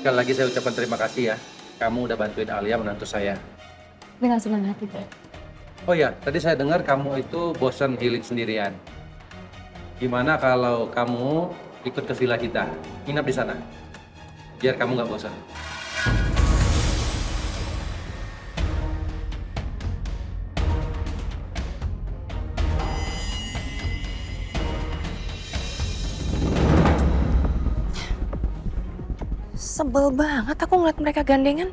Sekali lagi saya ucapkan terima kasih ya. Kamu udah bantuin Alia menantu saya. Dengan senang hati, Pak. Oh ya, tadi saya dengar kamu itu bosan healing sendirian. Gimana kalau kamu ikut ke villa kita, nginap di sana, biar kamu nggak bosan. Sebel banget aku ngeliat mereka gandengan.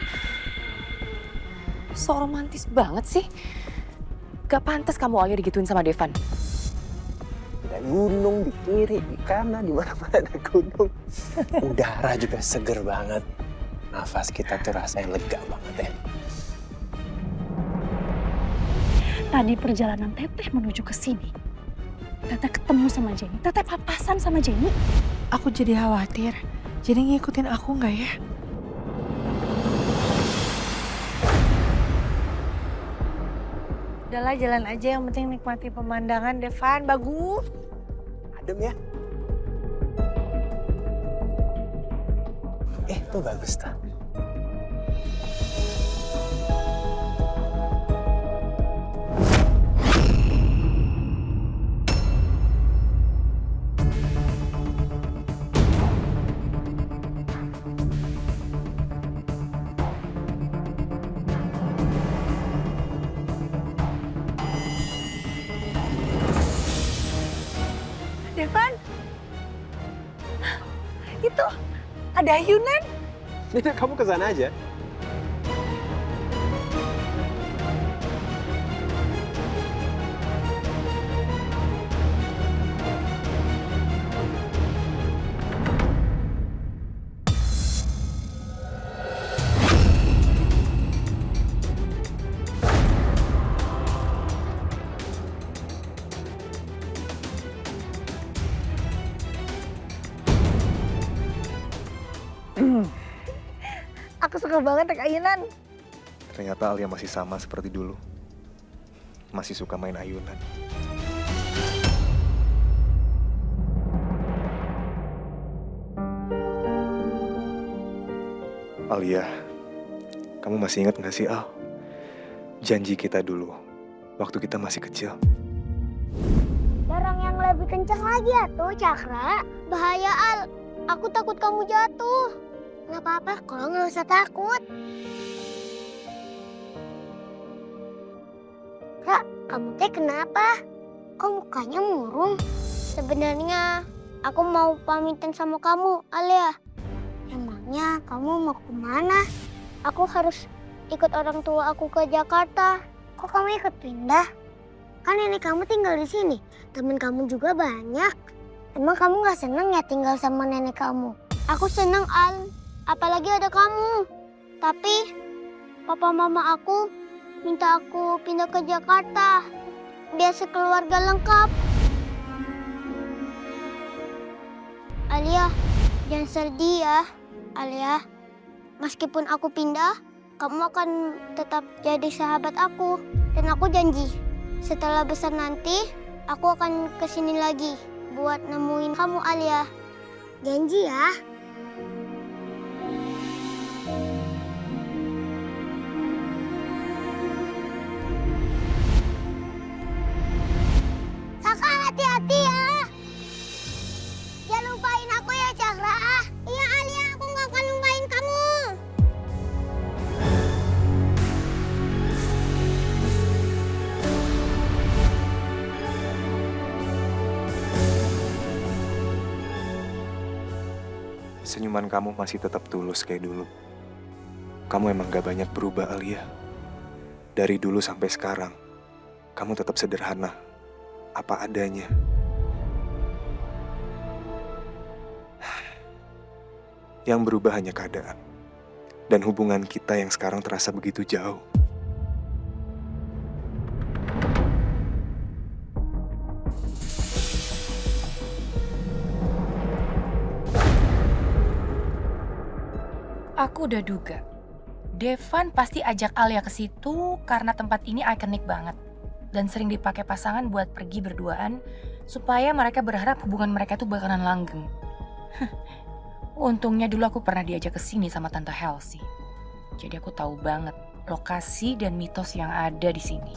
So romantis banget sih. Gak pantas kamu Alia digituin sama Devan. Ada gunung di kiri, di kanan, di mana-mana ada gunung. Udara juga seger banget. Nafas kita tuh rasanya lega banget ya. Tadi perjalanan Teteh menuju ke sini. Teteh ketemu sama Jenny. Teteh papasan sama Jenny. Aku jadi khawatir. Jadi ngikutin aku nggak ya? Udahlah jalan aja, yang penting nikmati pemandangan, Devan. Bagus. Adem ya. Tuh bagus tuh. Devan, itu ada ayunan. Nina, kamu kesana aja. Aku suka banget naik ayunan. Ternyata Alia masih sama seperti dulu. Masih suka main ayunan. Alia, kamu masih ingat gak sih Al? Janji kita dulu, waktu kita masih kecil. Dorong yang lebih kencang lagi ya tuh, Cakra. Bahaya, Al. Aku takut kamu jatuh. Nggak apa-apa, kalau nggak usah takut. Kak, kamu teh kenapa? Kok mukanya murung? Sebenarnya aku mau pamitan sama kamu, Alia. Emangnya kamu mau kemana? Aku harus ikut orang tua aku ke Jakarta. Kok kamu ikut pindah? Kan nenek kamu tinggal di sini. Temen kamu juga banyak. Emang kamu nggak seneng ya tinggal sama nenek kamu? Aku seneng, Al. Apalagi ada kamu. Tapi papa mama aku minta aku pindah ke Jakarta. Biar sekeluarga lengkap. Alia, jangan sedih ya. Alia, meskipun aku pindah, kamu akan tetap jadi sahabat aku. Dan aku janji, setelah besar nanti, aku akan kesini lagi buat nemuin kamu, Alia. Janji ya. Kakak, hati-hati ya. Jangan lupain aku ya, Cakra. Iya, Alia, aku nggak akan lupain kamu. Senyuman kamu masih tetap tulus kayak dulu. Kamu emang gak banyak berubah, Alia. Dari dulu sampai sekarang, kamu tetap sederhana, apa adanya. Yang berubah hanya keadaan. Dan hubungan kita yang sekarang terasa begitu jauh. Aku udah duga. Devan pasti ajak Alia ke situ karena tempat ini ikonik banget. Dan sering dipakai pasangan buat pergi berduaan supaya mereka berharap hubungan mereka tuh bakalan langgeng. Untungnya dulu aku pernah diajak ke sini sama Tante Helsi. Jadi aku tahu banget lokasi dan mitos yang ada di sini.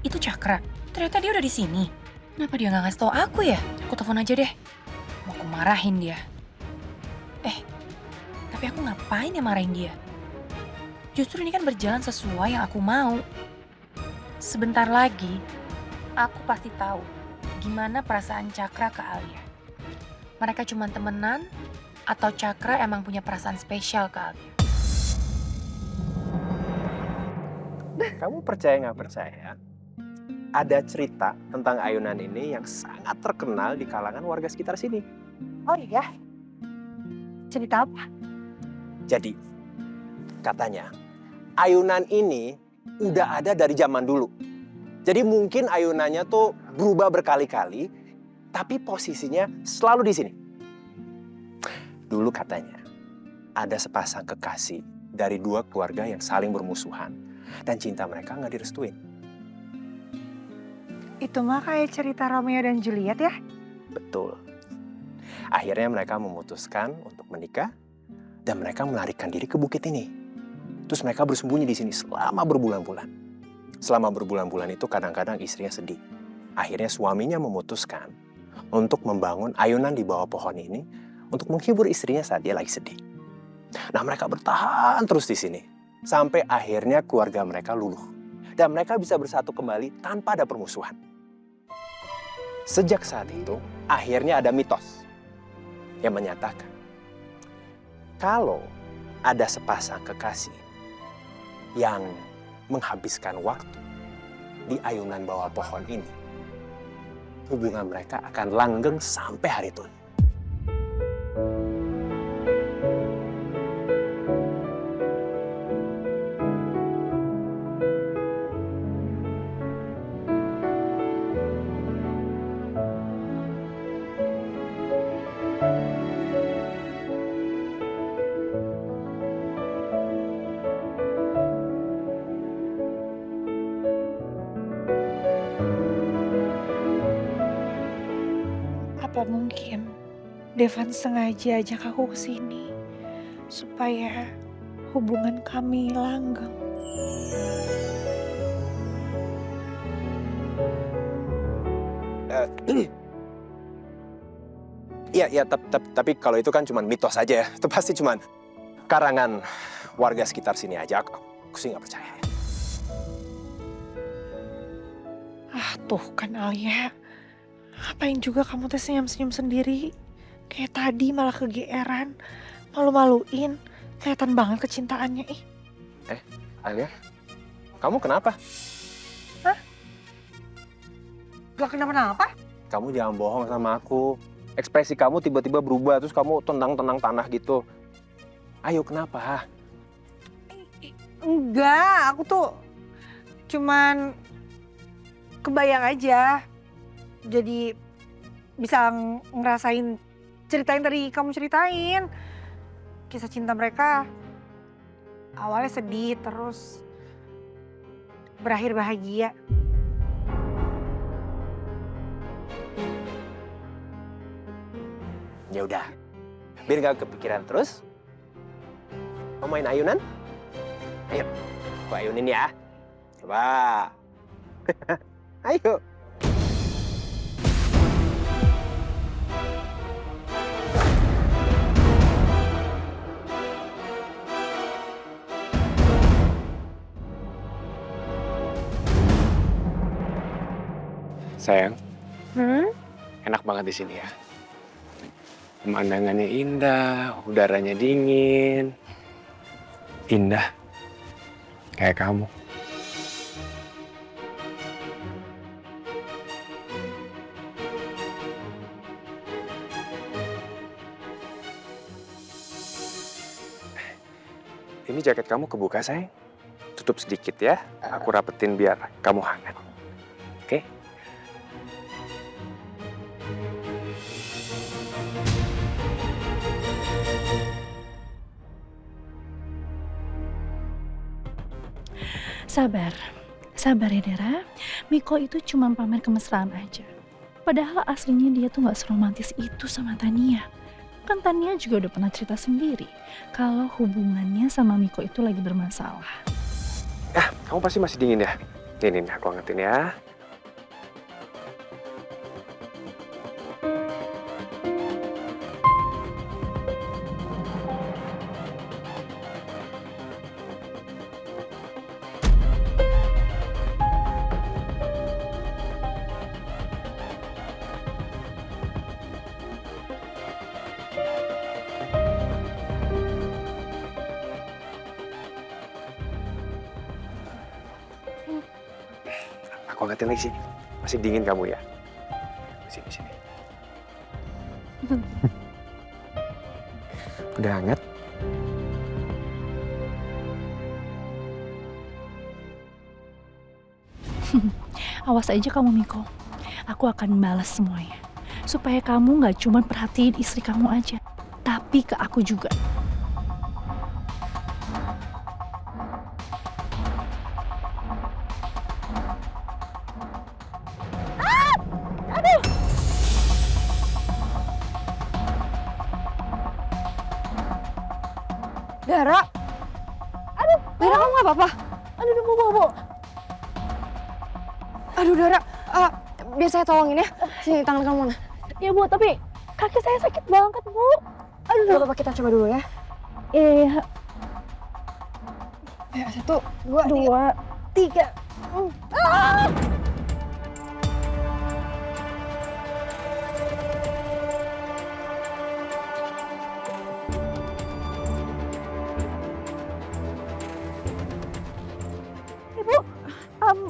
Itu Cakra. Ternyata dia udah di sini. Kenapa dia nggak ngasih tau aku ya? Aku telepon aja deh. Mau aku marahin dia. Tapi aku ngapain ya marahin dia? Justru ini kan berjalan sesuai yang aku mau. Sebentar lagi, aku pasti tahu gimana perasaan Cakra ke Alia. Mereka cuma temenan atau Cakra emang punya perasaan spesial ke Alia? Kamu percaya nggak percaya? Ada cerita tentang ayunan ini yang sangat terkenal di kalangan warga sekitar sini. Oh iya? Cerita apa? Jadi, katanya ayunan ini udah ada dari zaman dulu. Jadi mungkin ayunannya tuh berubah berkali-kali, tapi posisinya selalu di sini. Dulu katanya ada sepasang kekasih dari dua keluarga yang saling bermusuhan dan cinta mereka nggak direstuin. Itu mah kayak cerita Romeo dan Juliet ya? Betul. Akhirnya mereka memutuskan untuk menikah dan mereka melarikan diri ke bukit ini. Terus mereka bersembunyi di sini selama berbulan-bulan. Selama berbulan-bulan itu kadang-kadang istrinya sedih. Akhirnya suaminya memutuskan untuk membangun ayunan di bawah pohon ini untuk menghibur istrinya saat dia lagi sedih. Nah, mereka bertahan terus di sini sampai akhirnya keluarga mereka luluh dan mereka bisa bersatu kembali tanpa ada permusuhan. Sejak saat itu, akhirnya ada mitos yang menyatakan kalau ada sepasang kekasih yang menghabiskan waktu di ayunan bawah pohon ini, hubungan mereka akan langgeng sampai hari tua. Apa mungkin Devan sengaja ajak aku ke sini supaya hubungan kami langgeng? Iya, tapi kalau itu kan cuma mitos aja ya. Itu pasti cuma karangan warga sekitar sini aja. Aku sih nggak percaya. Ah, tuh kan Alia. Ngapain juga kamu teh senyum-senyum sendiri? Kayak tadi malah kegeeran, malu-maluin. Kelihatan banget kecintaannya, ih. Alia, kamu kenapa? Gak kenapa-napa? Kamu jangan bohong sama aku. Ekspresi kamu tiba-tiba berubah, terus kamu tendang-tendang tanah gitu. Ayo, kenapa? Enggak, aku tuh cuman kebayang aja. Jadi bisa ngerasain cerita yang tadi kamu ceritain. Kisah cinta mereka awalnya sedih, terus berakhir bahagia. Ya udah, biar gak kepikiran terus. Mau main ayunan? Ayo, aku ayunin ya. Coba. Ayo. Sayang, enak banget di sini ya. Pemandangannya indah, udaranya dingin. Indah, kayak kamu. Ini jaket kamu kebuka, sayang. Tutup sedikit ya. Aku rapetin biar kamu hangat. Oke? Sabar. Sabar ya, Dara. Miko itu cuma pamer kemesraan aja. Padahal aslinya dia tuh gak seromantis itu sama Tania. Kan Tania juga udah pernah cerita sendiri kalau hubungannya sama Miko itu lagi bermasalah. Kamu pasti masih dingin ya? Nih, aku angetin ya. Aku angetin lagi sini. Masih dingin kamu ya? Sini. Udah hangat? Awas aja kamu, Miko. Aku akan balas semuanya. Supaya kamu gak cuma perhatiin istri kamu aja, tapi ke aku juga. Dara! Aduh, Dara kamu gak apa-apa? Aduh, Bu. Aduh, Dara, biar saya tolongin ya. Sini, tangan kamu mana? Ya, Bu, tapi kaki saya sakit banget, Bu. Aduh, Gak apa-apa, kita coba dulu ya. Iya. Ayo, 1, 2, 3.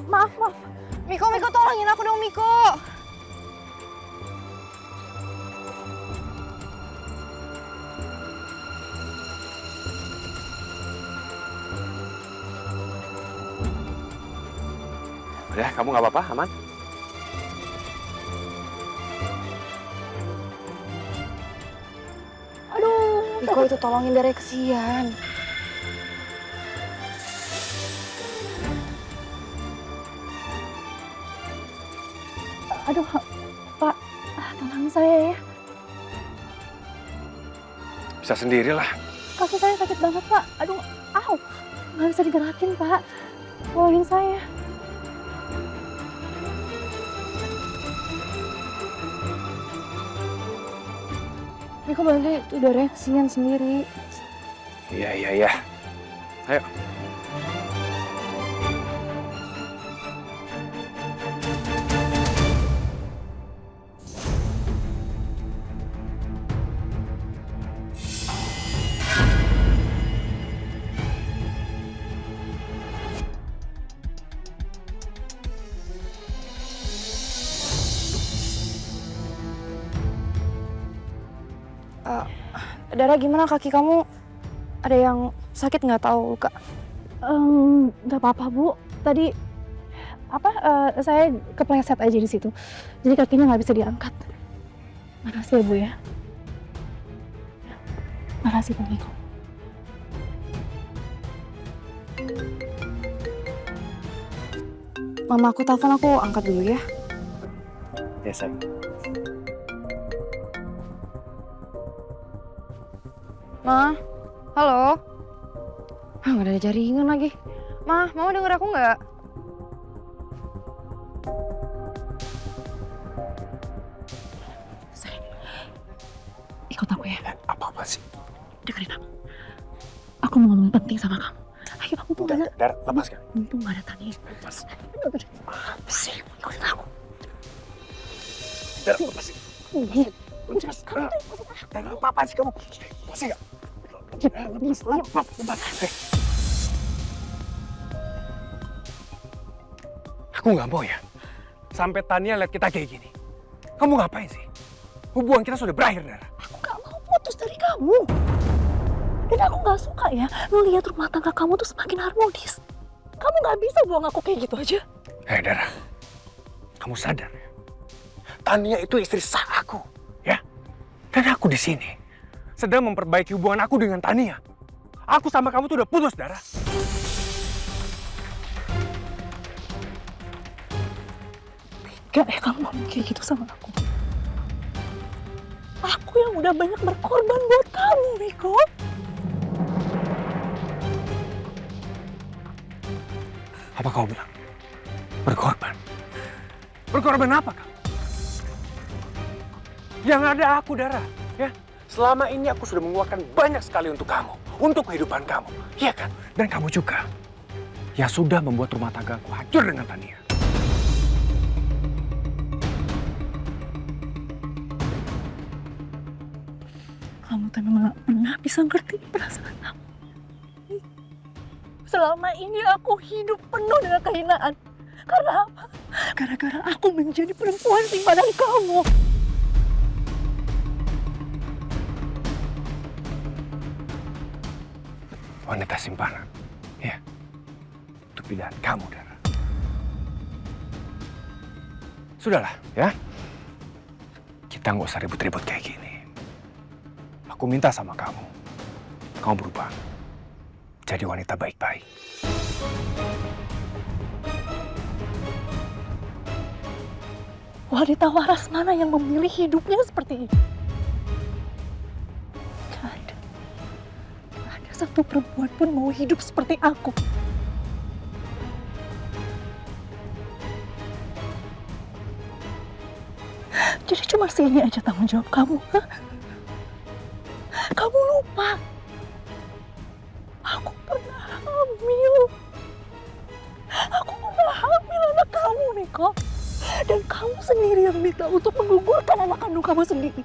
Maaf. Miko, tolongin aku dong, Miko. Udah, kamu gak apa-apa, aman? Aduh, Miko itu tolongin Dara, kesian. aduh, Pak, tolong saya ya. Bisa sendirilah. Kaki saya sakit banget, Pak. Aduh, nggak bisa digerakin, Pak. Tolongin saya. Miko bantu itu Dara, kesian sendiri. Iya. Ayo. Dara, gimana kaki kamu? Ada yang sakit nggak, tahu luka? Nggak apa-apa, Bu. Tadi saya kepleset aja di situ. Jadi kakinya nggak bisa diangkat. Makasih ya, Bu ya. Makasih, Pak Miko. Mama aku telepon, aku angkat dulu ya. Ya, sayang. Ma, halo? Nggak ada jaringan lagi. Ma, Mama denger aku nggak? Sayang, ikut aku ya. Apa-apa sih? Dengerin aku. Aku mau ngomong penting sama kamu. Ayo, mumpung ada. Dar, lepaskan. Mumpung gak ada Tania. Lepas. Apa sih? Ikutin aku. Dar, lepasin. Apa sih kamu? Masih nggak? Aku nggak mau ya. Sampai Tania lihat kita kayak gini. Kamu ngapain sih? Hubungan kita sudah berakhir, Dar. Aku gak mau putus dari kamu. Dan aku gak suka ya ngeliat rumah tangga kamu tuh semakin harmonis. Kamu gak bisa buang aku kayak gitu aja. Dara, kamu sadar ya? Tania itu istri sah aku, ya. Dan aku di sini sedang memperbaiki hubungan aku dengan Tania. Aku sama kamu tuh udah putus, Dara. Gak ya kamu ngomong kayak gitu sama aku. Aku yang udah banyak berkorban buat kamu, Miko. Apa kau bilang? Berkorban? Berkorban apa kamu? Yang ada aku, Dara. Ya, selama ini aku sudah mengeluarkan banyak sekali untuk kamu. Untuk kehidupan kamu. Iya kan? Dan kamu juga. Yang sudah membuat rumah tanggaku hancur dengan Tania. Kamu tuh memang gak pernah bisa ngerti perasaan aku. Selama ini aku hidup penuh dengan kehinaan. Karena apa? Gara-gara aku menjadi perempuan simpanan kamu. Wanita simpanan. Ya. Itu pilihan kamu, Dara. Sudahlah, ya. Kita nggak usah ribut-ribut kayak gini. Aku minta sama kamu. Kamu berubah. Jadi wanita baik-baik. Wanita waras mana yang memilih hidupnya seperti ini? Gak ada. Gak ada satu perempuan pun mau hidup seperti aku. Jadi cuma segini aja tanggung jawab kamu, hah? Kamu lupa. Aku pernah hamil. Aku pernah hamil anak kamu, Miko. Dan kamu sendiri yang minta untuk menggugurkan anak kandung kamu sendiri.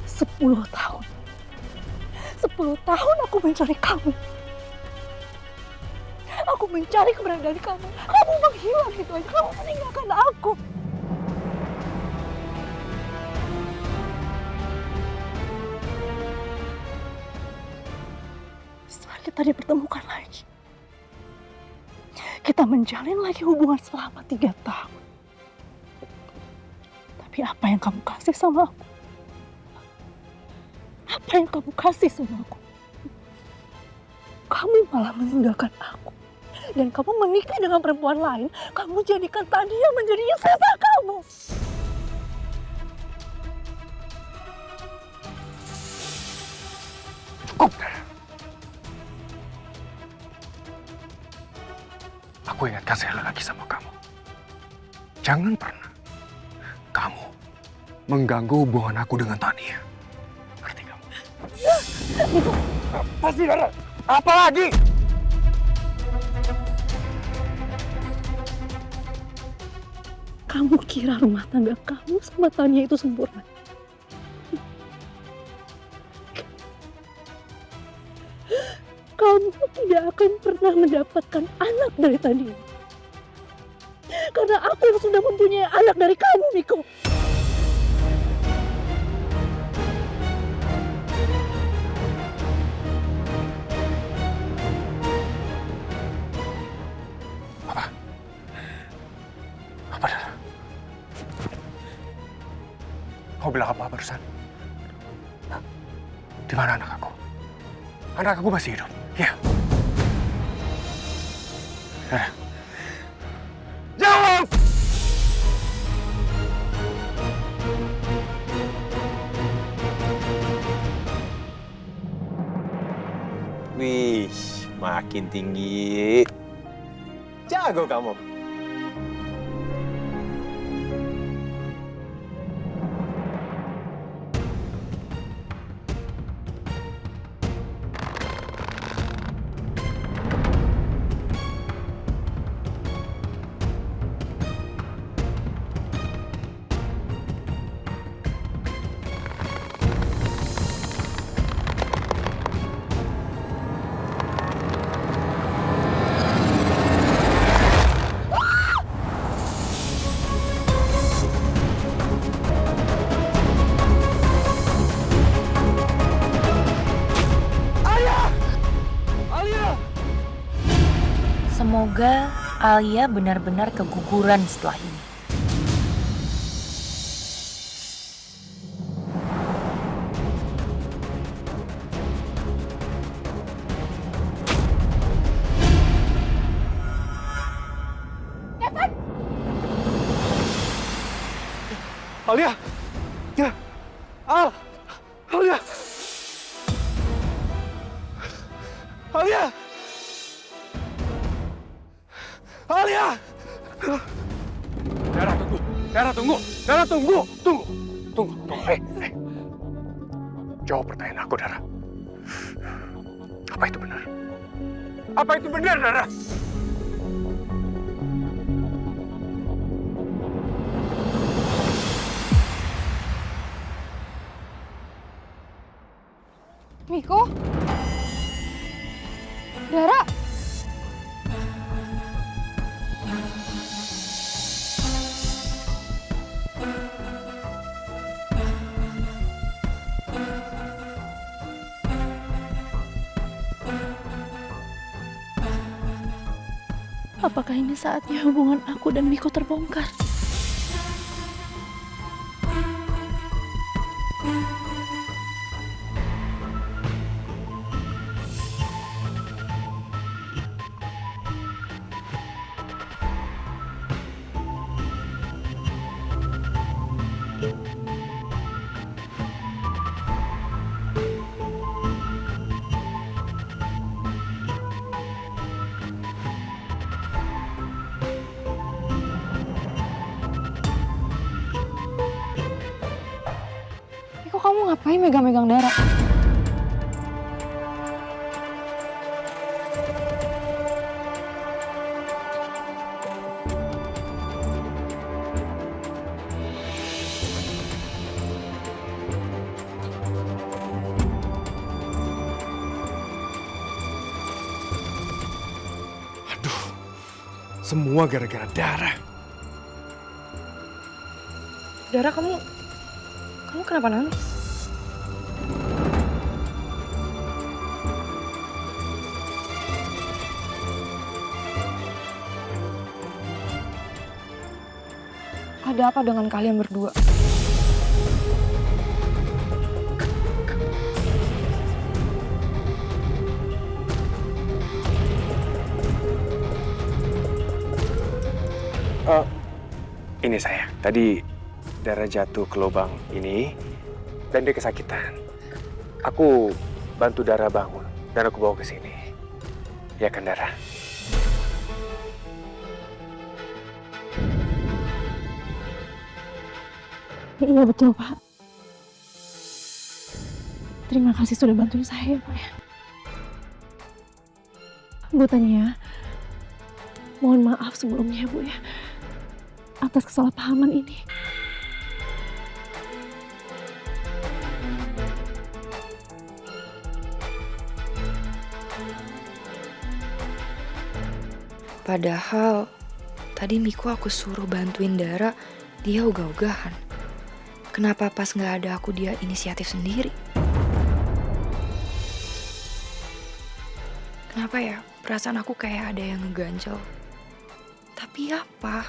Sepuluh tahun. 10 tahun aku mencari kamu. Aku mencari keberadaan kamu. Kamu menghilang gitu aja. Kamu meninggalkan aku. Setelah kita dipertemukan lagi, kita menjalin lagi hubungan selama 3 tahun. Tapi apa yang kamu kasih sama aku? Apa yang kamu kasih sama aku? Kamu malah meninggalkan aku. Dan kamu menikah dengan perempuan lain. Kamu jadikan Tania menjadi istri kamu. Cukup, Dara. Aku ingatkan sekali lagi sama kamu. Jangan pernah kamu mengganggu hubungan aku dengan Tania. Ngerti kamu? Apa sih, Dara? Apa lagi? Kamu kira rumah tangga kamu sama Tania itu sempurna? Kamu tidak akan pernah mendapatkan anak dari Tania. Karena aku yang sudah mempunyai anak dari kamu, Miko. Apa, Dara? Kau bilang apa barusan? Di mana anak aku? Anak aku masih hidup. Ya. Dara. Jawab! Wih, makin tinggi. Jago kamu. Semoga Alia benar-benar keguguran setelah ini. Alia! Ya! Al! Alia! Alia! Alia! Dara, tunggu! Dara, tunggu! Dara, tunggu! Tunggu! Tunggu! Tunggu! Hei! Jawab pertanyaan aku, Dara. Apa itu benar? Apa itu benar, Dara? Miko? Dara? Apakah ini saatnya hubungan aku dan Miko terbongkar? Miko, kamu ngapain megang-megang Dara? Aduh, semua gara-gara Dara. Dara, kamu kenapa nangis? Ada apa dengan kalian berdua? Ini saya. Tadi Dara jatuh ke lubang ini dan dia kesakitan. Aku bantu Dara bangun dan aku bawa ke sini. Ya kan, Dara? Iya betul, Pak. Terima kasih sudah bantuin saya, Pak ya. Bu Tania, mohon maaf sebelumnya, Bu ya, atas kesalahpahaman ini. Padahal tadi Miko aku suruh bantuin Dara, dia ogah-ogahan. Kenapa pas nggak ada aku dia inisiatif sendiri? Kenapa ya? Perasaan aku kayak ada yang ngeganjel. Tapi apa?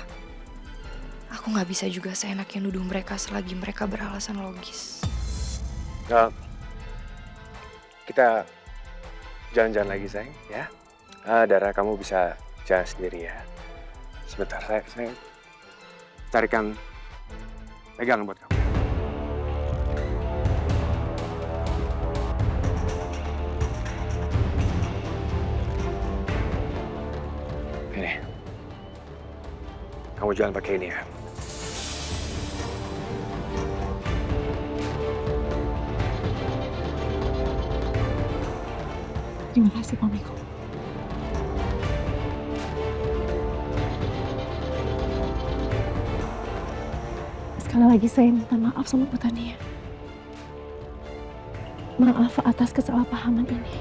Aku nggak bisa juga seenaknya nuduh mereka selagi mereka beralasan logis. Kita jalan-jalan lagi, sayang, ya. Dara, kamu bisa jalan sendiri ya. Sebentar, saya carikan pegangan buat kamu. Ini. Kamu jalan pakai ini ya. Terima kasih, Pak Miko. Sekali lagi saya minta maaf sama Bu Tania. Maaf atas kesalahpahaman ini.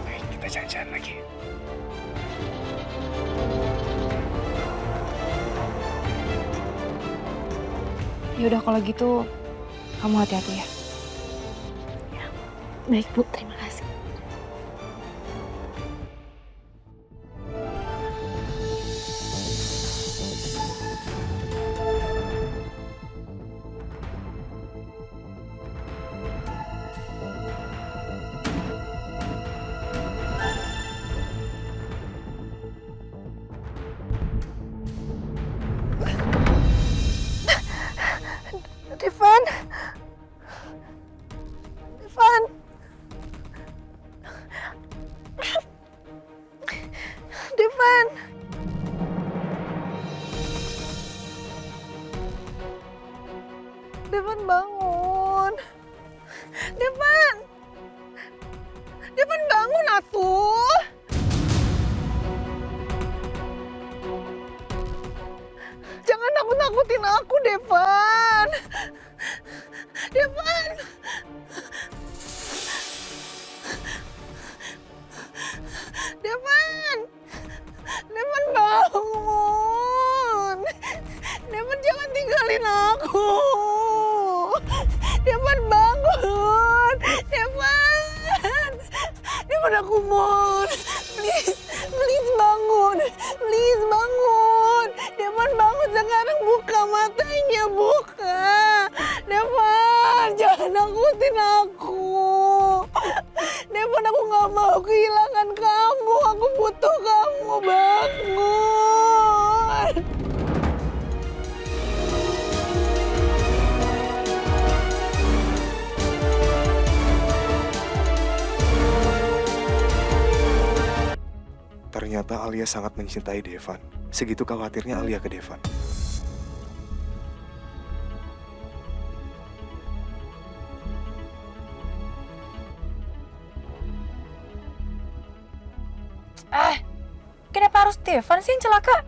Baik, kita jalan-jalan lagi. Yaudah kalau gitu, kamu hati-hati ya. Baik, Bu, terima kasih. atuh. Jangan nakut-nakutin aku, Devan. Devan. Devan. Devan bangun. Devan jangan tinggalin aku. Devan bangun. Devan. Devan aku mohon. Please. Please bangun. Please bangun. Devan bangun sekarang, buka matanya, buka. Devan, jangan nakutin aku. Devan, aku gak mau kehilangan kamu. Aku butuh kamu, bangun. Ternyata Alia sangat mencintai Devan. Segitu khawatirnya Alia ke Devan. Kenapa harus Devan sih yang celaka?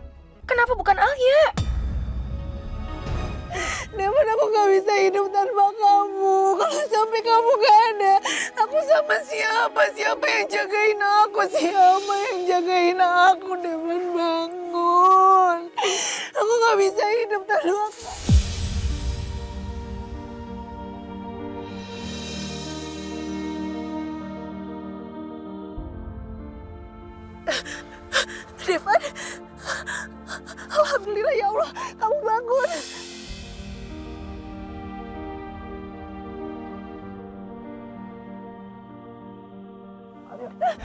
Kenapa bukan Alia? Devan, aku gak bisa hidup tanpa kamu. Kalau sampai kamu gak ada, aku sama siapa? Siapa yang jagain aku? Siapa yang jagain aku? Devan, bangun. Aku gak bisa hidup tanpa kamu. Devan, alhamdulillah ya Allah, kamu bangun.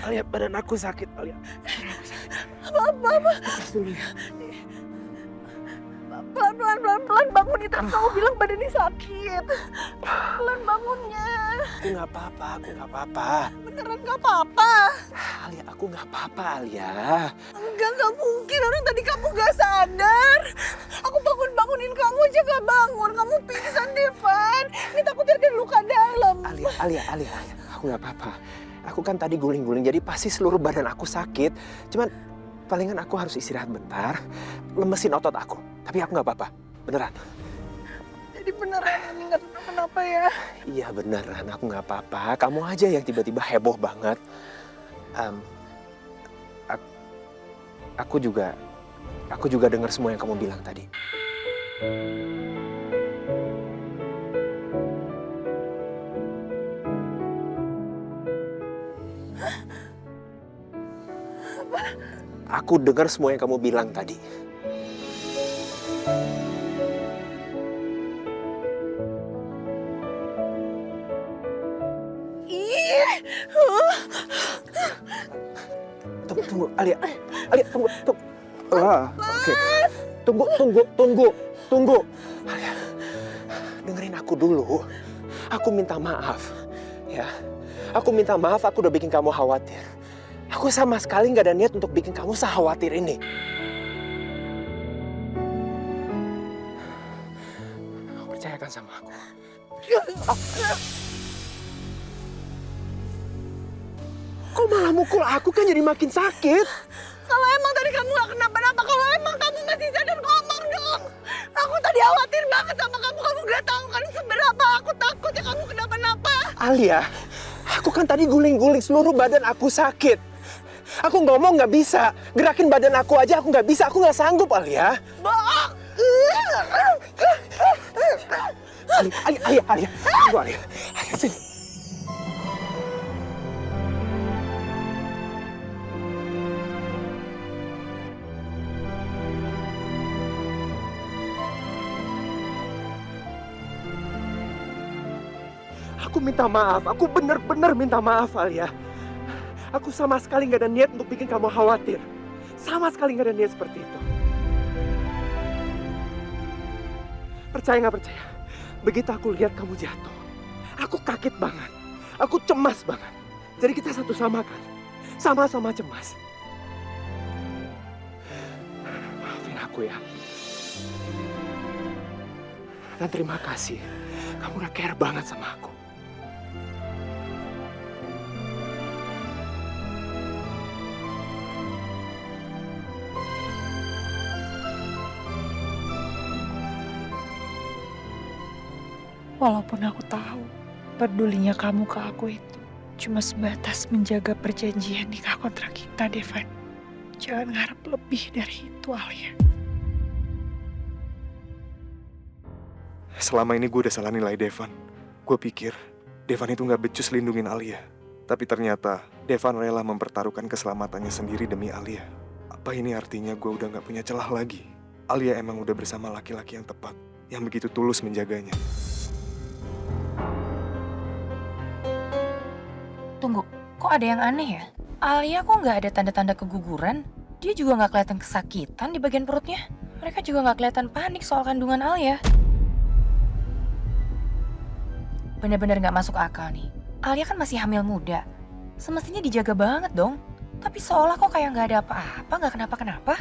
Alia, badan aku sakit, Alia. Apa? Pelan bangun itu. Kamu bilang badannya sakit. Pelan bangunnya. Aku nggak apa-apa. Beneran gak apa-apa? Alia, aku nggak apa-apa, Alia. Enggak mungkin. Orang tadi kamu gak sadar. Aku bangunin kamu aja gak bangun. Kamu pingsan, Devan. Ini takutnya ada luka dalam. Alia, aku nggak apa-apa. Aku kan tadi guling-guling, jadi pasti seluruh badan aku sakit. Cuman palingan aku harus istirahat bentar, lemesin otot aku. Tapi aku nggak apa-apa, beneran. Jadi beneran ini gak kenapa ya? Iya beneran, aku nggak apa-apa. Kamu aja yang tiba-tiba heboh banget. Aku juga dengar semua yang kamu bilang tadi. Aku dengar semua yang kamu bilang tadi. Tunggu, Alia, tunggu. Oke. Tunggu. Alia, dengerin aku dulu. Aku minta maaf, ya. Aku minta maaf, aku udah bikin kamu khawatir. Aku sama sekali nggak ada niat untuk bikin kamu sekhawatir ini. Percayakan sama aku. Kok malah mukul aku, kan jadi makin sakit. Kalau emang tadi kamu gak kenapa-napa, kalau emang kamu masih sadar, ngomong dong. Aku tadi khawatir banget sama kamu. Kamu gak tahu kan seberapa aku takut ya kamu kenapa-napa. Alia, aku kan tadi guling-guling, seluruh badan aku sakit. Aku ngomong nggak bisa, gerakin badan aku aja aku nggak bisa, aku nggak sanggup, Alia. Bohong. Alia, tunggu, Alia, sini. Aku minta maaf, aku benar-benar minta maaf, Alia. Aku sama sekali nggak ada niat untuk bikin kamu khawatir. Sama sekali nggak ada niat seperti itu. Percaya nggak percaya? Begitu aku lihat kamu jatuh, aku kaget banget. Aku cemas banget. Jadi kita satu sama kan? Sama-sama cemas. Maafin aku ya. Dan terima kasih. Kamu udah care banget sama aku. Walaupun aku tahu pedulinya kamu ke aku itu cuma sebatas menjaga perjanjian nikah kontrak kita, Devan. Jangan ngarep lebih dari itu, Alia. Selama ini gue udah salah nilai Devan. Gue pikir Devan itu gak becus lindungin Alia. Tapi ternyata Devan rela mempertaruhkan keselamatannya sendiri demi Alia. Apa ini artinya gue udah gak punya celah lagi? Alia emang udah bersama laki-laki yang tepat, yang begitu tulus menjaganya. Tunggu, kok ada yang aneh ya? Alia kok nggak ada tanda-tanda keguguran? Dia juga nggak kelihatan kesakitan di bagian perutnya. Mereka juga nggak kelihatan panik soal kandungan Alia. Bener-bener nggak masuk akal nih. Alia kan masih hamil muda. Semestinya dijaga banget dong. Tapi seolah kok kayak nggak ada apa-apa, nggak kenapa-kenapa.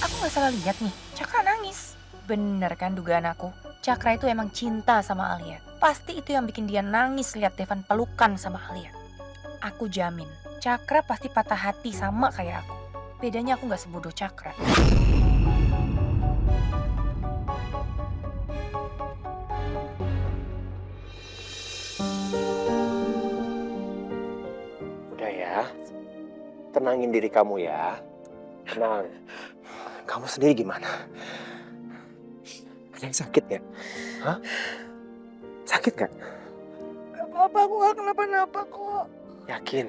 Aku nggak salah lihat nih, Cakra nangis. Bener kan dugaan aku? Cakra itu emang cinta sama Alia. Pasti itu yang bikin dia nangis lihat Devan pelukan sama Alia. Aku jamin, Cakra pasti patah hati sama kayak aku. Bedanya aku nggak sebodoh Cakra. Udah ya, tenangin diri kamu ya. Tenang. Kamu sendiri gimana? Ada yang sakit nggak? Hah? Sakit nggak? Gak apa-apa, aku gak kenapa-napa kok. Yakin?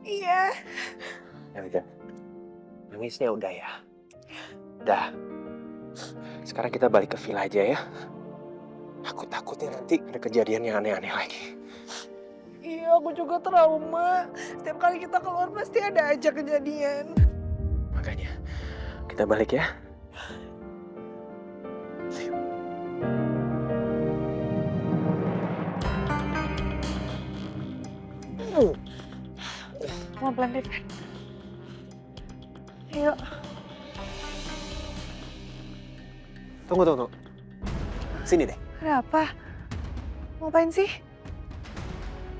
Iya. Ya udah. Nangisnya udah ya. Udah. Sekarang kita balik ke villa aja ya. Aku takutnya nanti ada kejadian yang aneh-aneh lagi. Iya, aku juga trauma. Setiap kali kita keluar pasti ada aja kejadian. Makanya, kita balik ya. Pelan-pelan, Devan. Ayo. Tunggu. Sini deh. Ada apa? Mau ngapain sih?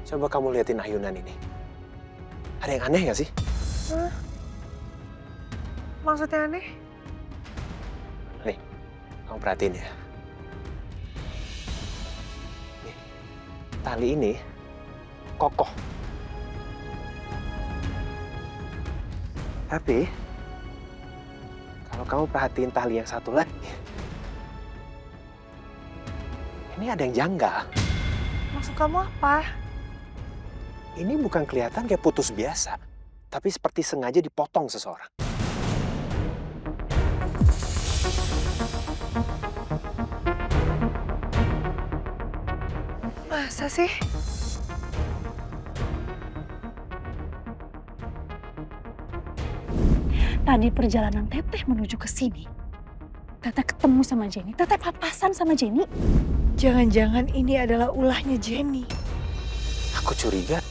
Coba kamu liatin ayunan ini. Ada yang aneh gak sih? Hah? Maksudnya aneh? Nih, kamu perhatiin ya. Nih, tali ini kokoh. Tapi, kalau kamu perhatiin tali yang satu lagi, ini ada yang janggal. Maksud kamu apa? Ini bukan kelihatan kayak putus biasa, tapi seperti sengaja dipotong seseorang. Masa sih? Tadi perjalanan Teteh menuju ke sini, Teteh ketemu sama Jenny. Teteh papasan sama Jenny. Jangan-jangan ini adalah ulahnya Jenny. Aku curiga,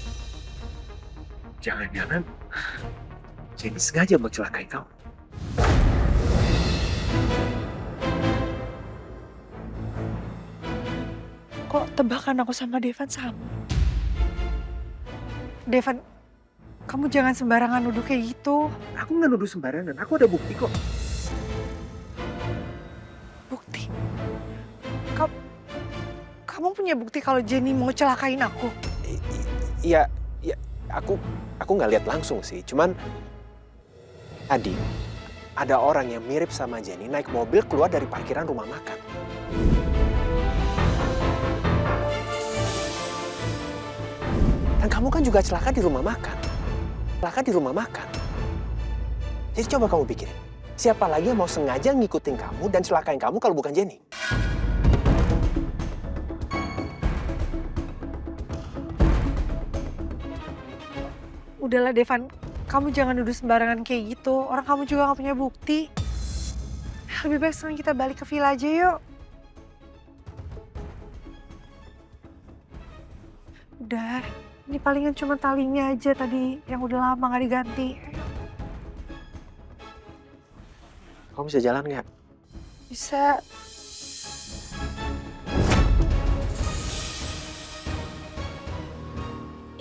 jangan-jangan Jenny sengaja mau celakai kamu. Kok tebakan aku sama Devan sama? Devan, kamu jangan sembarangan nuduh kayak gitu. Aku nggak nuduh sembarangan, aku ada bukti kok. Bukti? Kamu punya bukti kalau Jenny mau celakain aku? Iya, aku nggak lihat langsung sih. Cuman tadi ada orang yang mirip sama Jenny naik mobil keluar dari parkiran rumah makan. Dan kamu kan juga celaka di rumah makan. Celaka di rumah makan. Jadi coba kamu pikirin, siapa lagi yang mau sengaja ngikutin kamu dan celakain kamu kalau bukan Jenny? Udahlah Devan, kamu jangan nuduh sembarangan kayak gitu. Orang kamu juga gak punya bukti. Lebih baik sekarang kita balik ke villa aja yuk. Udah, ini palingan cuma talinya aja tadi yang udah lama gak diganti. Kamu bisa jalan nggak? Bisa.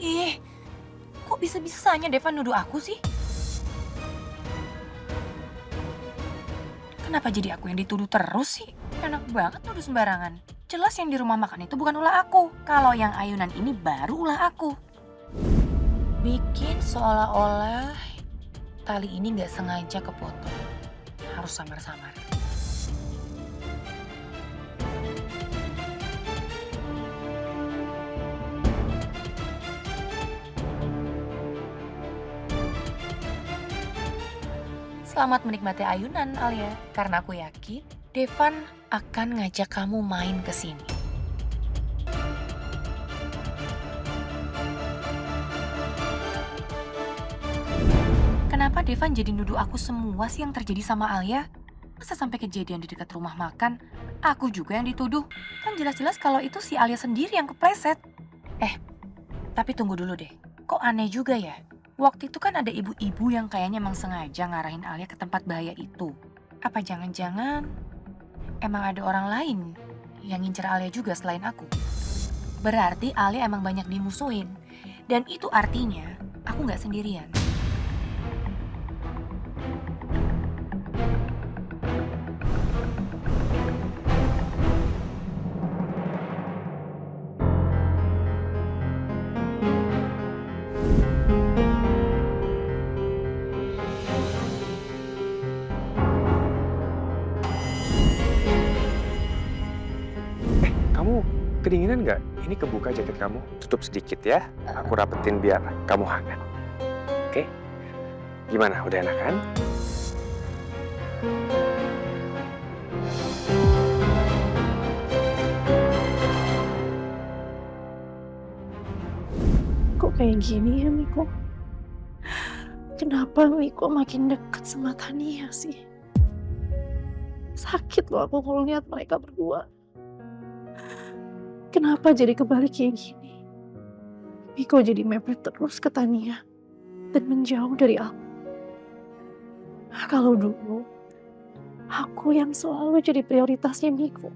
Ih, Kok bisa-bisanya Devan nuduh aku sih? Kenapa jadi aku yang dituduh terus sih? Enak banget nuduh sembarangan. Jelas yang di rumah makan itu bukan ulah aku. Kalau yang ayunan ini baru ulah aku. Bikin seolah-olah tali ini nggak sengaja kepotong. Harus samar-samar. Selamat menikmati ayunan, Alia. Karena aku yakin Devan akan ngajak kamu main ke sini. Kenapa Devan jadi nuduh aku semua sih yang terjadi sama Alia? Masa sampai kejadian di dekat rumah makan, aku juga yang dituduh? Kan jelas-jelas kalau itu si Alia sendiri yang kepleset. Tapi tunggu dulu deh. Kok aneh juga ya? Waktu itu kan ada ibu-ibu yang kayaknya emang sengaja ngarahin Alia ke tempat bahaya itu. Apa jangan-jangan emang ada orang lain yang ngincer Alia juga selain aku? Berarti Alia emang banyak dimusuhin. Dan itu artinya aku nggak sendirian. Kamu kedinginan nggak? Ini kebuka jaket kamu. Tutup sedikit ya. Aku rapetin biar kamu hangat. Oke? Gimana? Udah enak kan? Kok kayak gini ya Miko? Kenapa Miko makin dekat sama Tania sih? Sakit loh aku kalau lihat mereka berdua. Kenapa jadi kebalik kayak gini? Miko jadi mepet terus ke Tania dan menjauh dari aku. Kalau dulu, aku yang selalu jadi prioritasnya Miko.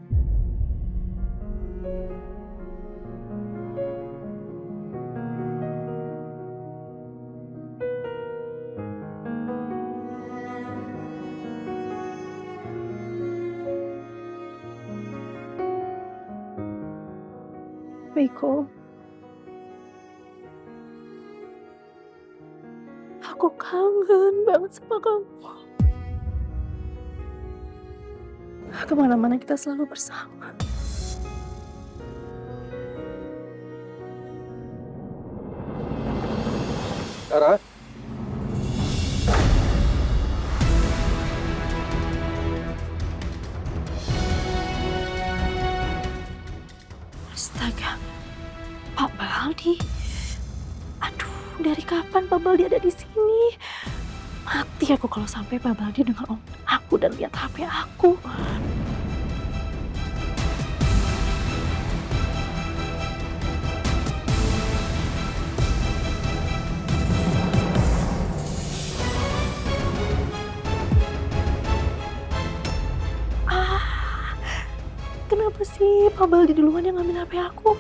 Miko, aku kangen banget sama kamu. Kemana-mana kita selalu bersama. Tara? Astaga, Pak Baldi. Aduh, dari kapan Pak Baldi ada di sini? Mati aku kalau sampai Pak Baldi dengar om aku dan lihat HP aku. Kenapa sih Pak Baldi duluan yang ngambil HP aku?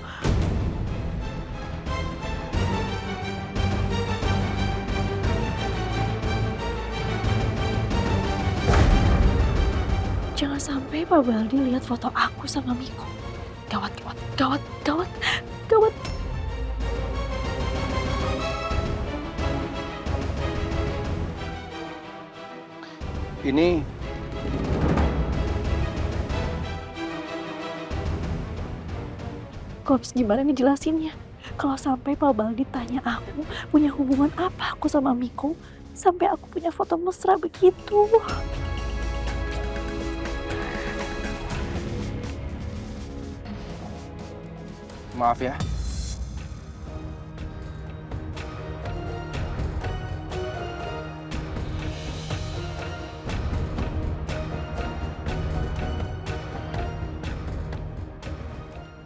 Jangan sampai Pak Baldi lihat foto aku sama Miko. Gawat, gawat, gawat, gawat, gawat. Ini Kops, gimana nih jelasinnya? Kalau sampai Pak Baldi tanya aku punya hubungan apa aku sama Miko, sampai aku punya foto mesra begitu. maaf ya.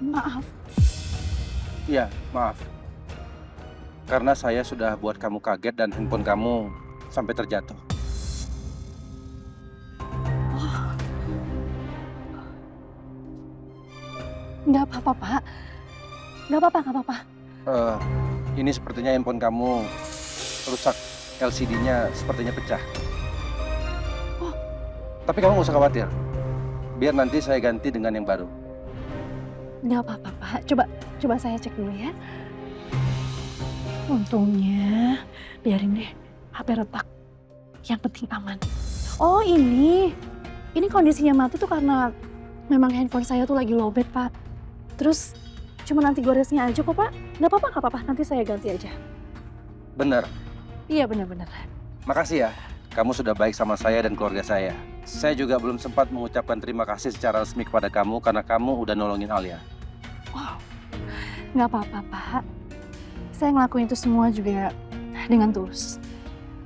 Maaf. Iya, maaf. Karena saya sudah buat kamu kaget dan handphone kamu sampai terjatuh. Nggak apa-apa, Pak. Nggak apa-apa, nggak apa-apa. Ini sepertinya handphone kamu rusak. LCD-nya sepertinya pecah. Oh. Tapi kamu nggak usah khawatir. Biar nanti saya ganti dengan yang baru. Nggak apa-apa, Pak. Coba saya cek dulu ya. Untungnya, biarin deh. HP retak. Yang penting aman. Oh ini kondisinya mati tuh karena memang handphone saya tuh lagi lowbat, Pak. Terus cuma nanti goresnya aja kok, Pak. Nggak apa-apa. Nanti saya ganti aja. Bener. Iya benar-benar. Makasih ya. Kamu sudah baik sama saya dan keluarga saya. Saya juga belum sempat mengucapkan terima kasih secara resmi kepada kamu karena kamu udah nolongin Alia. Wow, nggak apa-apa, Pak. Saya ngelakuin itu semua juga dengan tulus.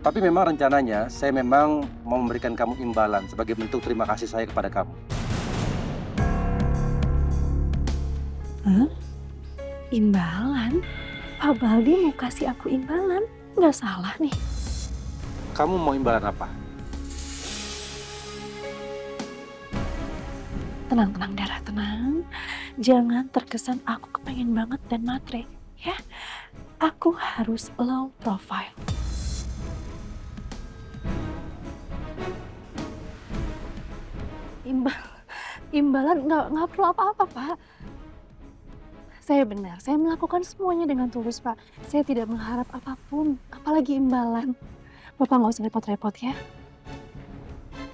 Tapi memang rencananya saya memang mau memberikan kamu imbalan sebagai bentuk terima kasih saya kepada kamu. Hah? Imbalan? Pak Baldi mau kasih aku imbalan? Nggak salah nih. Kamu mau imbalan apa? Tenang, Dara, tenang. Jangan terkesan aku kepengen banget dan matre, ya. Aku harus low profile. Imbalan nggak perlu apa-apa, Pak. Saya benar, saya melakukan semuanya dengan tulus, Pak. Saya tidak mengharap apapun, apalagi imbalan. Bapak nggak usah repot-repot ya.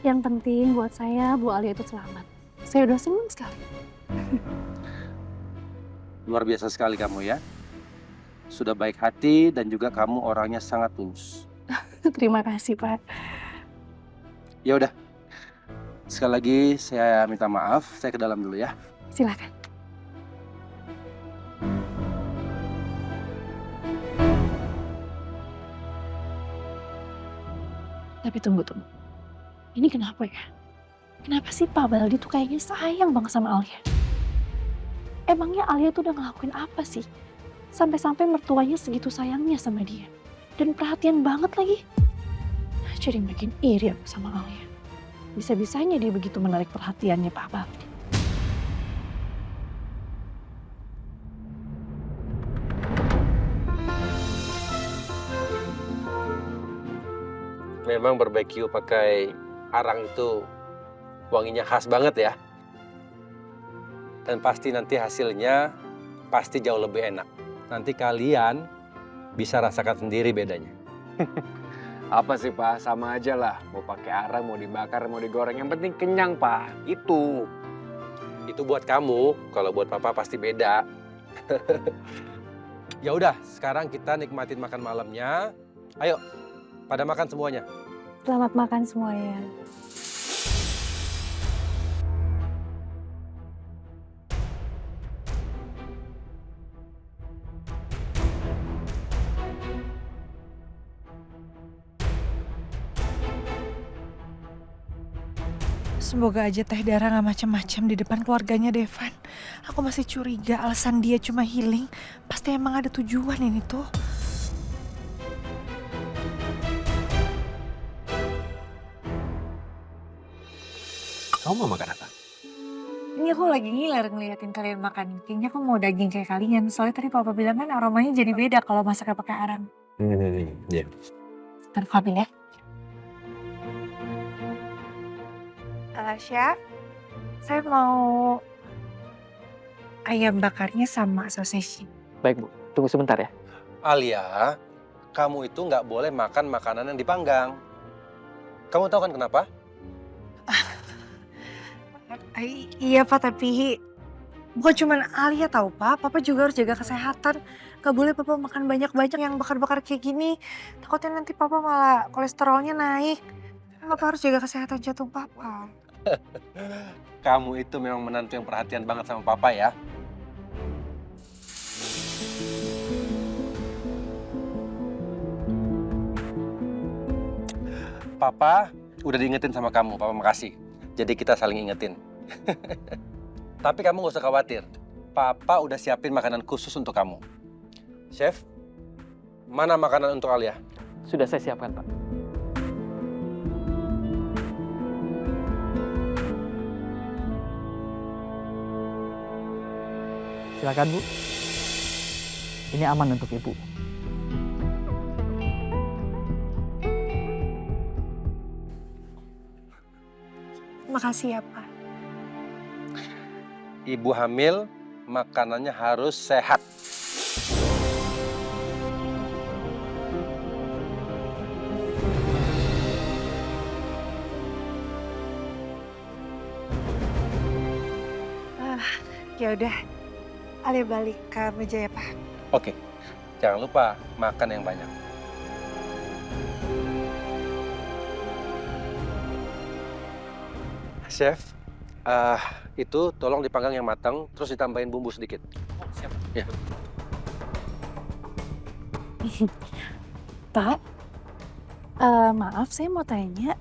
Yang penting buat saya, Bu Alia itu selamat. Saya udah senang sekali. Luar biasa sekali kamu ya. Sudah baik hati dan juga kamu orangnya sangat tulus. Terima kasih, Pak. Ya udah. Sekali lagi saya minta maaf, saya ke dalam dulu ya. Silakan. Tapi tunggu. Ini kenapa ya? Kenapa sih Pak Baldi tuh kayaknya sayang banget sama Alia? Emangnya Alia tuh udah ngelakuin apa sih? Sampai-sampai mertuanya segitu sayangnya sama dia. Dan perhatian banget lagi. Jadi makin iri aku sama Alia. Bisa-bisanya dia begitu menarik perhatiannya Pak Baldi. Memang barbeque pakai arang itu wanginya khas banget ya. Dan pasti nanti hasilnya pasti jauh lebih enak. Nanti kalian bisa rasakan sendiri bedanya. Apa sih, Pak? Sama aja lah. Mau pakai arang, mau dibakar, mau digoreng. Yang penting kenyang, Pak. Itu. Itu buat kamu, kalau buat papa pasti beda. Ya udah, sekarang kita nikmatin makan malamnya. Ayo, pada makan semuanya. Selamat makan semuanya. Semoga aja Teh Dara gak macem-macem di depan keluarganya Devan. Aku masih curiga alasan dia cuma healing. Pasti emang ada tujuan ini tuh. Kamu mau makan apa? Ini aku lagi ngiler ngeliatin kalian makan. Kayaknya aku mau daging kayak kalian. Soalnya tadi papa bilang kan aromanya jadi beda kalau masaknya pakai arang. Iya. Ntar aku ambil ya. Chef, saya mau ayam bakarnya sama sosis. Baik, Bu. Tunggu sebentar ya. Alia, kamu itu nggak boleh makan makanan yang dipanggang. Kamu tahu kan kenapa? Iya Pak, tapi bukan cuma Alia tahu Pak. Papa juga harus jaga kesehatan. Gak boleh Papa makan banyak-banyak yang bakar-bakar kayak gini. Takutnya nanti Papa malah kolesterolnya naik. Papa harus jaga kesehatan jantung Papa. Kamu itu memang menantu yang perhatian banget sama papa ya. Papa udah diingetin sama kamu, papa makasih. Jadi kita saling ingetin. Tapi kamu gak usah khawatir. Papa udah siapin makanan khusus untuk kamu. Chef, mana makanan untuk Alia? Sudah saya siapkan, Pak. Silakan, Bu. Ini aman untuk Ibu. Makasih ya, Pak. Ibu hamil, makanannya harus sehat. Ya udah, Alia balik ke meja ya, Pak. Oke, jangan lupa makan yang banyak. Chef, itu tolong dipanggang yang matang, terus ditambahin bumbu sedikit. Oh, siap. Ya. Pak, maaf saya mau tanya,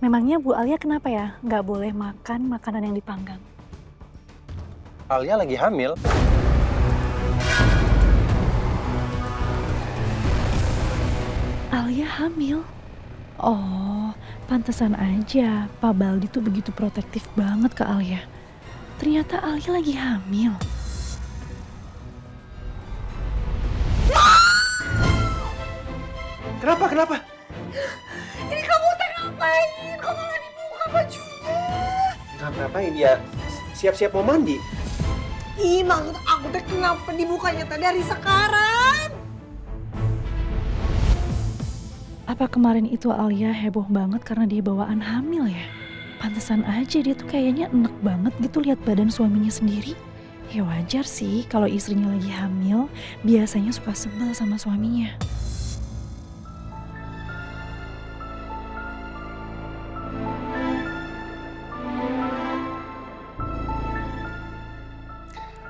memangnya Bu Alia kenapa ya nggak boleh makan makanan yang dipanggang? Alia lagi hamil. Alia hamil? Oh, pantesan aja Pak Baldi tuh begitu protektif banget ke Alia. Ternyata Alia lagi hamil. Kenapa? Ini kamu teh ngapain? Kok malah dibuka bajunya? Ngapain ya? Siap-siap mau mandi. Ih, maksud aku teh kenapa dibukanya teh dari sekarang? Apa kemarin itu Alia heboh banget karena dia bawaan hamil ya? Pantesan aja dia tuh kayaknya enek banget gitu lihat badan suaminya sendiri. Ya wajar sih kalau istrinya lagi hamil, biasanya suka sebel sama suaminya.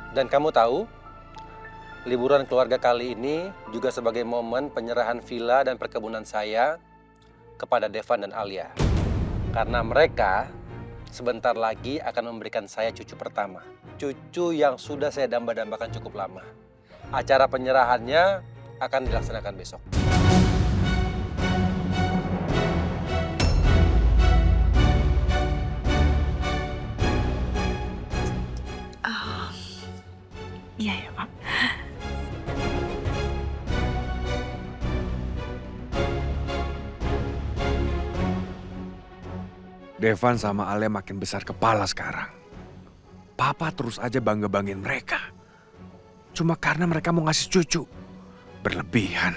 Dan kamu tahu, liburan keluarga kali ini juga sebagai momen penyerahan villa dan perkebunan saya kepada Devan dan Alia. Karena mereka sebentar lagi akan memberikan saya cucu pertama. Cucu yang sudah saya damba-dambakan cukup lama. Acara penyerahannya akan dilaksanakan besok. Iya ya Pak. Devan sama Alia makin besar kepala sekarang. Papa terus aja bangga-banggain mereka. Cuma karena mereka mau ngasih cucu. Berlebihan.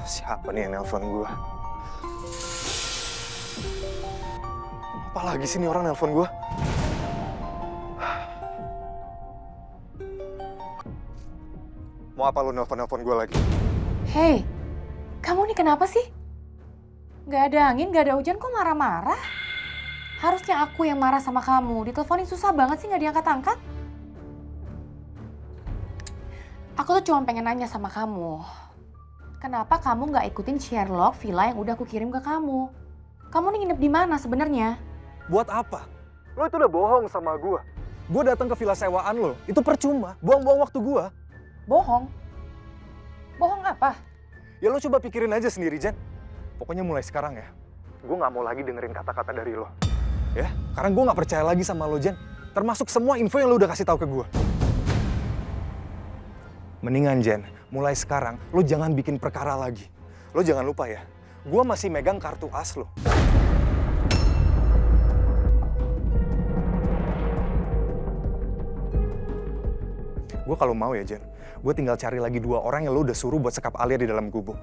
Siapa nih yang nelpon gue? Apalagi sih nih orang nelpon gue? Mau apa lu nelpon-nelpon gue lagi? Hei, kamu nih kenapa sih? Gak ada angin, gak ada hujan, kok marah-marah? Harusnya aku yang marah sama kamu. Diteleponin susah banget sih gak diangkat-angkat. Aku tuh cuma pengen nanya sama kamu. Kenapa kamu gak ikutin Sherlock villa yang udah aku kirim ke kamu? Kamu nih nginep di mana sebenarnya? Buat apa? Lo itu udah bohong sama gue. Gue datang ke villa sewaan lo, itu percuma. Buang-buang waktu gue. Bohong? Bohong apa? Ya lo coba pikirin aja sendiri, Jen. Pokoknya mulai sekarang ya, gue gak mau lagi dengerin kata-kata dari lo. Ya, karena gue gak percaya lagi sama lo, Jen. Termasuk semua info yang lo udah kasih tahu ke gue. Mendingan, Jen, mulai sekarang lo jangan bikin perkara lagi. Lo jangan lupa ya, gue masih megang kartu as lo. Gue kalau mau ya, Jen, gue tinggal cari lagi 2 orang yang lo udah suruh buat sekap Alia di dalam gubuk.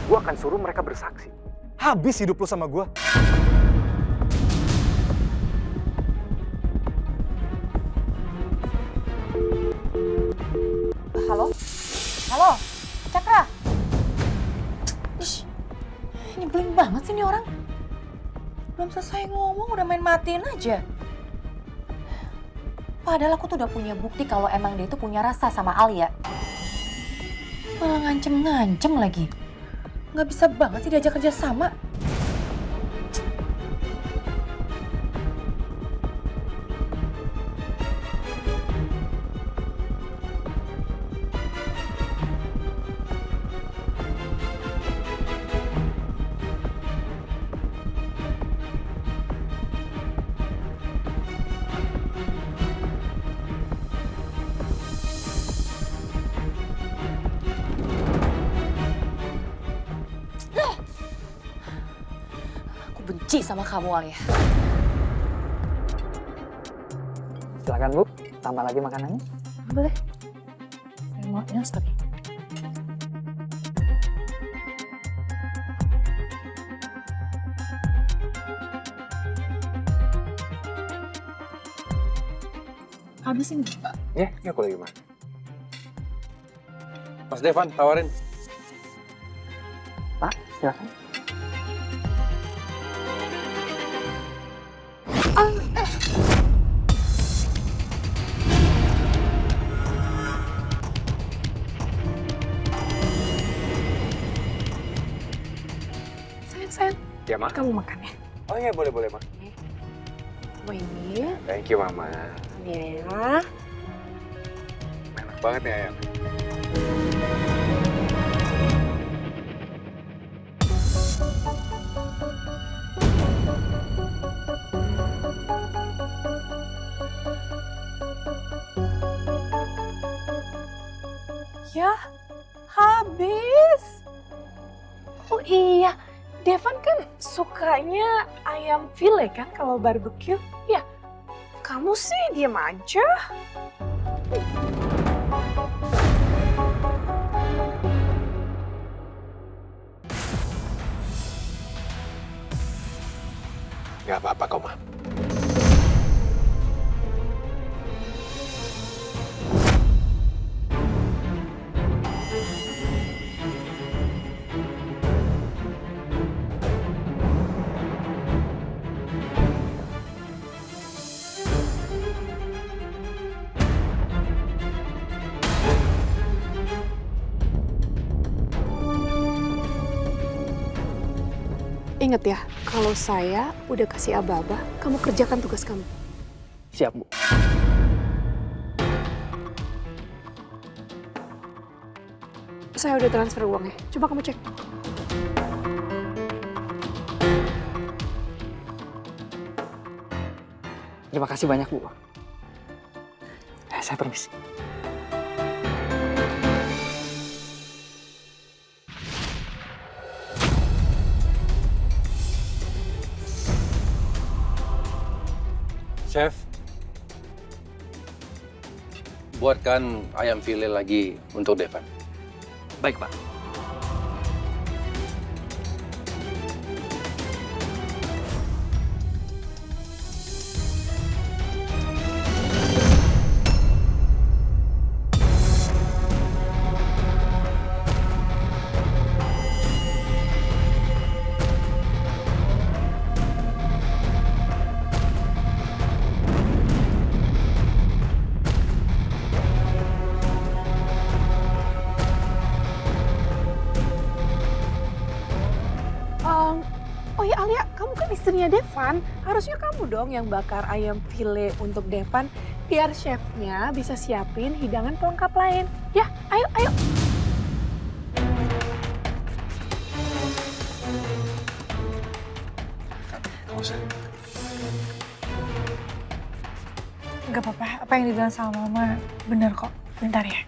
Gue akan suruh mereka bersaksi. Habis hidup lo sama gue. Halo? Halo? Cakra? Ish, nyebelin banget sih nih orang. Belum selesai ngomong udah main matiin aja. Padahal aku tuh udah punya bukti kalau emang dia tuh punya rasa sama Alia. Malah ngancem-ngancem lagi. Nggak bisa banget sih diajak kerja sama. benci sama kamu, Alia. Silakan Bu, tambah lagi makanannya. Boleh. Saya mau ya, sorry. Habisin. Ya, ini aku lagi makan. Mas Devan, tawarin. Pak, silakan. Sayang, Ya, Ma? kamu makan ya. Oh iya, boleh, Ma. Mau ini, Thank you, Mama. ya. Enak banget ya, ayam. Ya, habis. Oh iya, Devan kan sukanya ayam file kan kalau barbecue. Ya, kamu sih diem aja. Gak apa-apa kok, Ma. Ingat ya, kalau saya udah kasih aba-aba, kamu kerjakan tugas kamu. Siap, Bu. Saya udah transfer uangnya. Coba kamu cek. Terima kasih banyak, Bu. Saya permisi. Chef, buatkan ayam file lagi untuk Devan. Baik, Pak. Oh ya Alia, kamu kan istrinya Devan. Harusnya kamu dong yang bakar ayam file untuk Devan. Biar chefnya bisa siapin hidangan pelengkap lain. Ya, ayo, ayo. Nggak usah. Gak apa-apa, apa yang dibilang sama Mama bener kok. Bentar ya.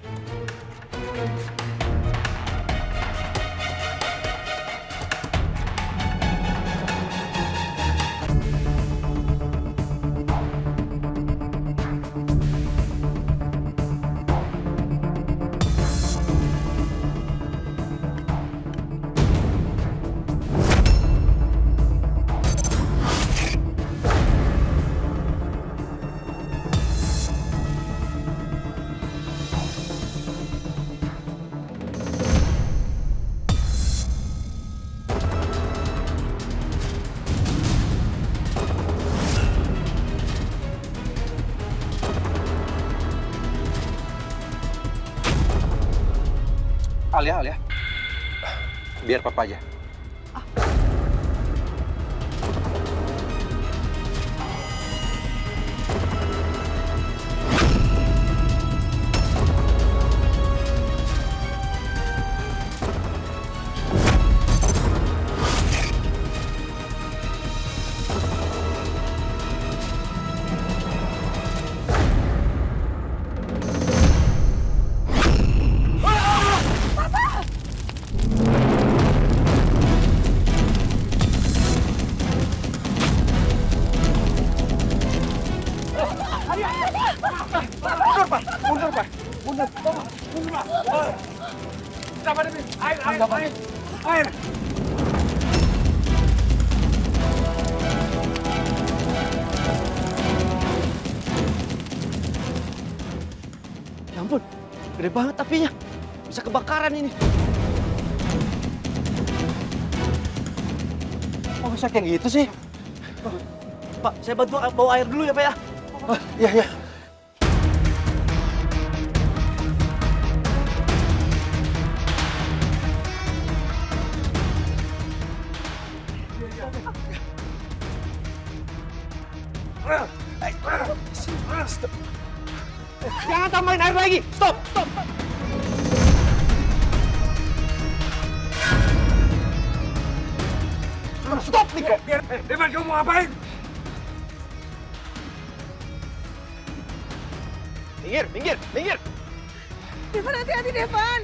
Alia. Biar papa aja. Mundur, Pak. Mundur, Pak. Mundur. Mundur, Pak. Siapa ini? Air. Ya ampun, gede banget apinya. Bisa kebakaran ini. Kok bisa kayak gitu sih? Pak, saya bantu bawa air dulu ya, Pak ya. Iya, iya. Jangan tambahin air lagi. Stop. Stop, Niko. Devan, kamu mau ngapain? Minggir. Devan, hati-hati Devan.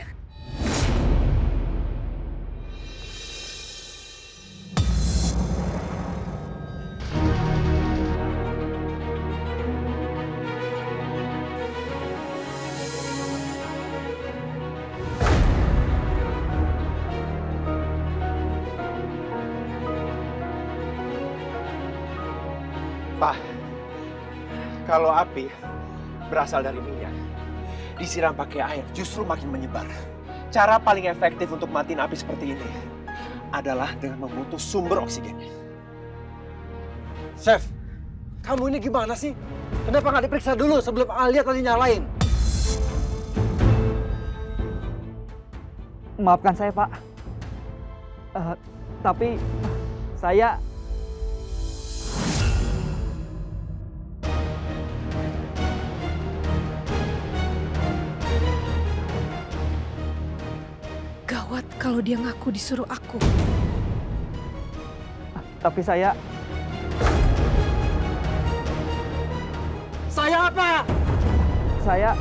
Pak, kalau api berasal dari minyak, disiram pakai air justru makin menyebar. Cara paling efektif untuk matiin api seperti ini adalah dengan memutus sumber oksigen. Chef, kamu ini gimana sih? Kenapa nggak diperiksa dulu sebelum Alia tadi nyalain? Maafkan saya, Pak. Tapi saya... Gawat kalau dia ngaku disuruh aku. Tapi saya... Saya apa? Saya...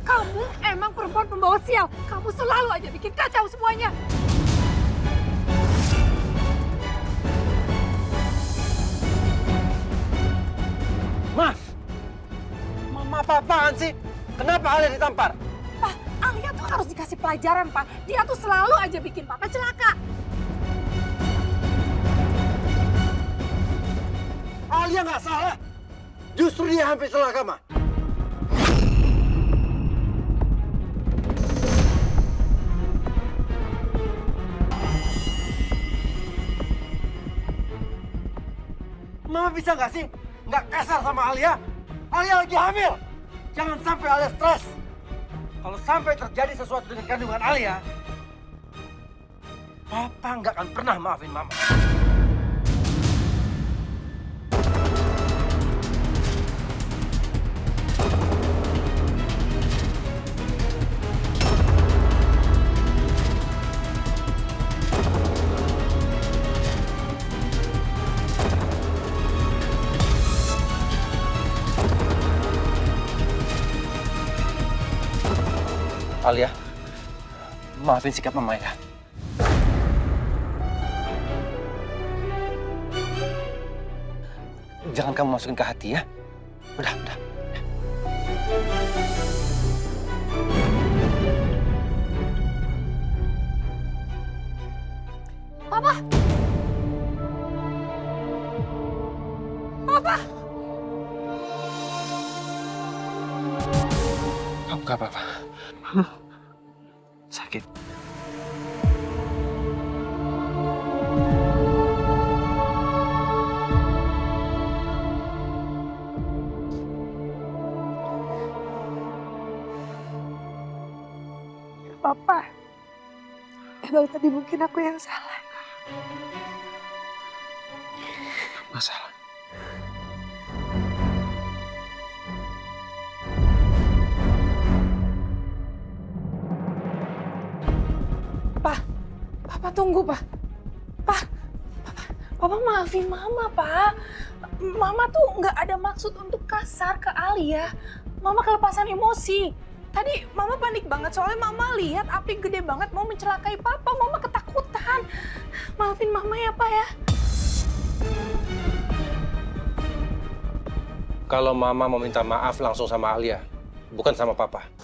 Kamu emang perempuan pembawa sial. Kamu selalu aja bikin kacau semuanya. Mas! Mama apa-apaan sih? Kenapa Alia ditampar? Pak, Alia tuh harus dikasih pelajaran, Pak. Dia tuh selalu aja bikin Papa celaka. Alia nggak salah. Justru dia hampir celaka, Ma. Mama bisa nggak sih nggak kasar sama Alia? Alia lagi hamil. Jangan sampai Alia stres. Kalau sampai terjadi sesuatu dengan kandungan Alia, Papa nggak akan pernah maafin Mama. Alia, maafin sikap Mama ya. Jangan kamu masukin ke hati ya. Udah. Papa! Papa! Kamu gak apa-apa. Sakit. Papa, emang tadi mungkin aku yang salah. Masalah. Papa tunggu, Pak. Papa maafin Mama, Pak. Mama tuh nggak ada maksud untuk kasar ke Alia. Mama kelepasan emosi. Tadi Mama panik banget soalnya Mama lihat api gede banget mau mencelakai Papa. Mama ketakutan. Maafin Mama ya, Pak ya. Kalau Mama mau minta maaf langsung sama Alia, bukan sama Papa.